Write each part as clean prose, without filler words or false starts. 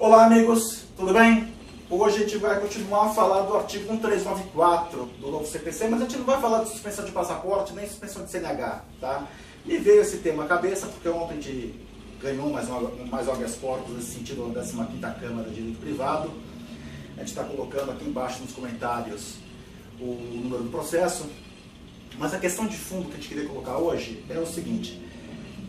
Olá amigos, tudo bem? Hoje a gente vai continuar a falar do artigo 1394 do novo CPC, mas a gente não vai falar de suspensão de passaporte nem suspensão de CNH, tá? Me veio esse tema à cabeça porque ontem a gente ganhou mais um habeas corpus nesse sentido da 15ª Câmara de Direito Privado. A gente está colocando aqui embaixo nos comentários o número do processo, mas a questão de fundo que a gente queria colocar hoje é o seguinte: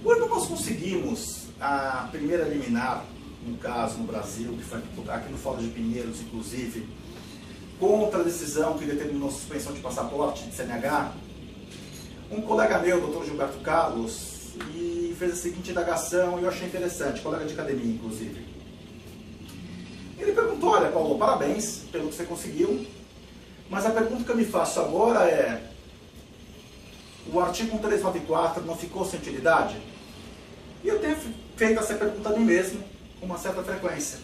quando nós conseguimos a primeira liminar, um caso no Brasil, que foi aqui no Fórum de Pinheiros, inclusive, contra a decisão que determinou a suspensão de passaporte de CNH, um colega meu, o Dr. Gilberto Carlos, e fez a seguinte indagação, e eu achei interessante, colega de academia, inclusive. Ele perguntou: olha, Paulo, parabéns pelo que você conseguiu, mas a pergunta que eu me faço agora é: o artigo 1394 não ficou sem utilidade? E eu tenho feito essa pergunta a mim mesmo, com uma certa frequência.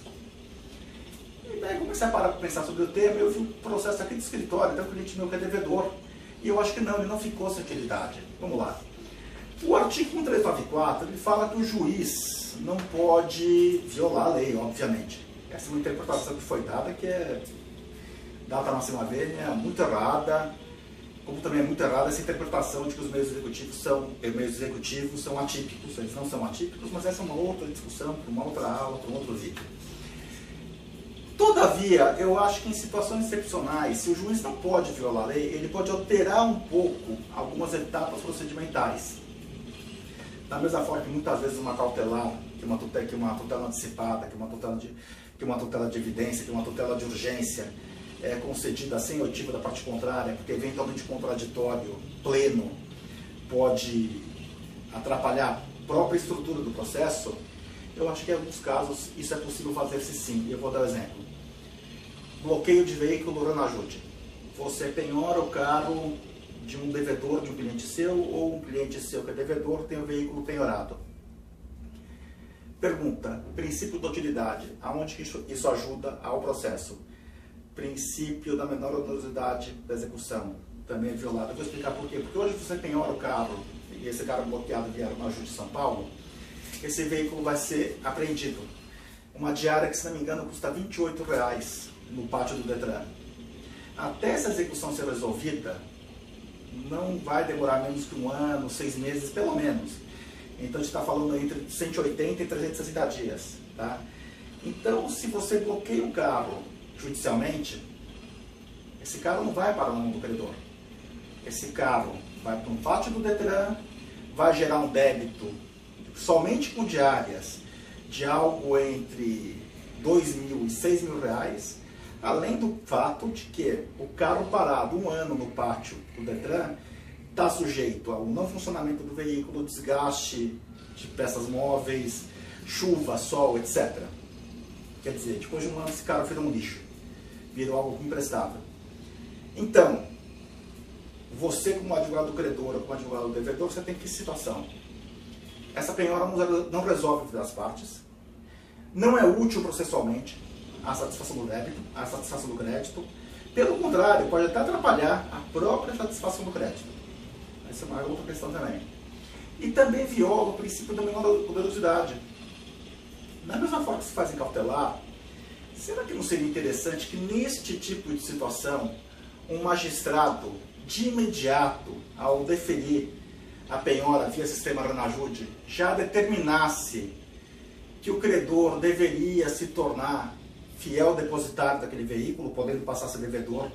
E daí comecei a parar para pensar sobre o tema, e eu vi um processo aqui do escritório, tem um cliente meu que é devedor, e eu acho que não, ele não ficou sem utilidade. Vamos lá. O artigo 1394, ele fala que o juiz não pode violar a lei, obviamente. Essa é uma interpretação que foi dada, que é data máxima vênia, muito errada, como também é muito errada essa interpretação de que os meios executivos são atípicos. Eles não são atípicos, mas essa é uma outra discussão, para uma outra aula, para um outro vídeo. Todavia, eu acho que em situações excepcionais, se o juiz não pode violar a lei, ele pode alterar um pouco algumas etapas procedimentais. Da mesma forma que muitas vezes uma cautelar, que uma tutela antecipada, que uma tutela de evidência, que uma tutela de urgência é concedida sem oitiva da parte contrária, porque eventualmente o contraditório pleno pode atrapalhar a própria estrutura do processo, eu acho que em alguns casos isso é possível fazer-se sim. E eu vou dar um exemplo. Bloqueio de veículo Ranajude. Você penhora o carro de um devedor, de um cliente seu, ou um cliente seu que é devedor tem o veículo penhorado. Pergunta: princípio da utilidade, aonde que isso ajuda ao processo? Princípio da menor onerosidade da execução, também é violado. Eu vou explicar por quê. Porque hoje você penhora o carro, e esse carro bloqueado vier na Ajude de São Paulo, esse veículo vai ser apreendido. Uma diária que, se não me engano, custa R$ 28 no pátio do Detran. Até essa execução ser resolvida, não vai demorar menos que 1 ano, 6 meses, pelo menos. Então a gente está falando entre 180 e 360 dias. Tá? Então, se você bloqueia o carro judicialmente, esse carro não vai para a mão do credor. Esse carro vai para um pátio do Detran, vai gerar um débito somente com diárias de algo entre R$2.000 e R$6.000, além do fato de que o carro parado 1 ano no pátio do Detran está sujeito ao não funcionamento do veículo, desgaste de peças móveis, chuva, sol, etc. Quer dizer, depois de 1 ano esse carro virou um lixo, virou algo imprestável. Então, você como advogado do credor ou como advogado do devedor, você tem que situação. Essa penhora não resolve entre as partes, não é útil processualmente a satisfação do débito, a satisfação do crédito. Pelo contrário, pode até atrapalhar a própria satisfação do crédito. Essa é uma outra questão também. E também viola o princípio da menor onerosidade. Da mesma forma que se faz em cautelar, será que não seria interessante que neste tipo de situação um magistrado, de imediato, ao deferir a penhora via sistema Ranajude, já determinasse que o credor deveria se tornar fiel depositário daquele veículo, podendo passar a ser devedor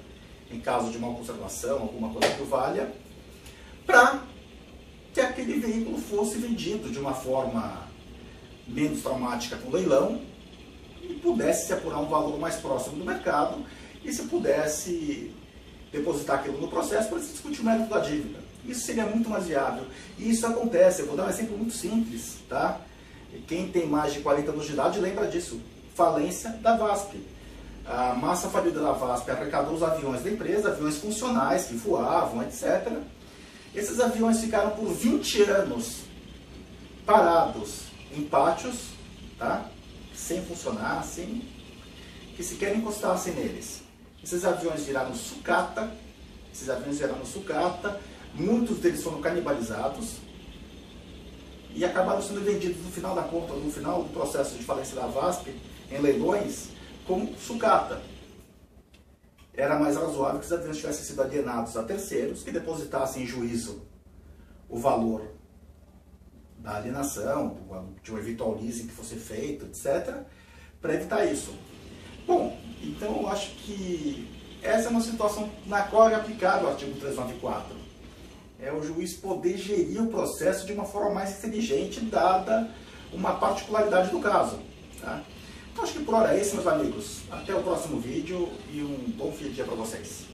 em caso de má conservação, alguma coisa que o valha, para que aquele veículo fosse vendido de uma forma menos traumática com leilão e pudesse se apurar um valor mais próximo do mercado e se pudesse depositar aquilo no processo para se discutir o mérito da dívida. Isso seria muito mais viável. E isso acontece. Eu vou dar um exemplo muito simples, tá? Quem tem mais de 40 anos de idade lembra disso. Falência da VASP. A massa falida da VASP arrecadou os aviões da empresa, aviões funcionais que voavam, etc. Esses aviões ficaram por 20 anos parados em pátios, tá? Sem funcionar, sem que sequer encostassem neles. Esses aviões viraram sucata, muitos deles foram canibalizados e acabaram sendo vendidos no final da conta, no final do processo de falência da VASP, em leilões como sucata. Era mais razoável que os adventos tivessem sido alienados a terceiros que depositassem em juízo o valor da alienação, de um eventual leasing que fosse feito, etc., para evitar isso. Bom, então eu acho que essa é uma situação na qual é aplicado o artigo 394. É o juiz poder gerir o processo de uma forma mais inteligente, dada uma particularidade do caso. Tá? Então acho que por hora é isso, meus amigos. Até o próximo vídeo e um bom fim de dia para vocês.